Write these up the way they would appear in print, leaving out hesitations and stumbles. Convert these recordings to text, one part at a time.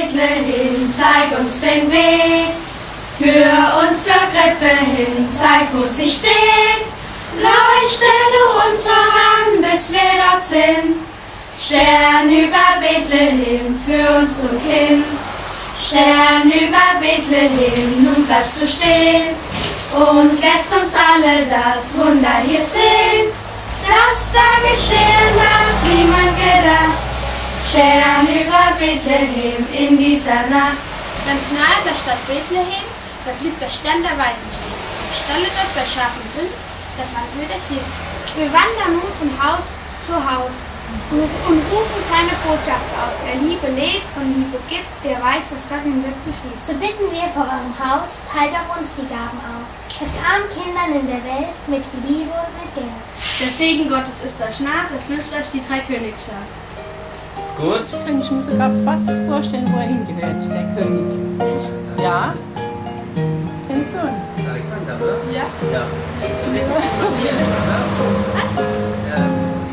Bethlehem, zeig uns den Weg. Für uns zur Krippe hin, zeig, wo sie steht. Leuchte du uns voran, bis wir dort sind. Stern über Bethlehem, für uns zum Kind. Stern über Bethlehem, nun bleibst du stehen und lässt uns alle das Wunder hier sehen, dass da geschehen, was niemand gedacht. Stern über Bethlehem in dieser Nacht. Ganz nahe der Stadt Bethlehem, da blieb der Stern der Weisen stehen. Im Stalle dort bei Schaf und Rind, da fanden wir das Jesus. Wir wandern nun von Haus zu Haus und rufen seine Botschaft aus. Wer Liebe lebt und Liebe gibt, der weiß, dass Gott ihn wirklich liebt. So bitten wir vor eurem Haus, teilt auch uns die Gaben aus. Helft armen Kindern in der Welt mit viel Liebe und mit Geld. Der Segen Gottes ist euch nah, das wünscht euch die Dreikönigsschar. Gut. Könnte ich mir sogar fast vorstellen, wo er hingehört, der König. Ja? Kennst du ihn? Alexander, oder? Ja. Ja. Und das ist die Familie, oder? Was?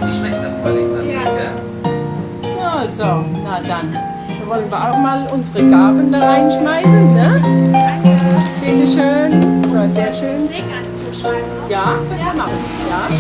Die Schwester von Alexander. Ja. So, na dann. Wir wollen wir auch mal unsere Gaben da reinschmeißen, ne? Danke. Bitte schön. So, sehr schön. Segen an die Tür schreiben. Ja, können wir machen. Ja.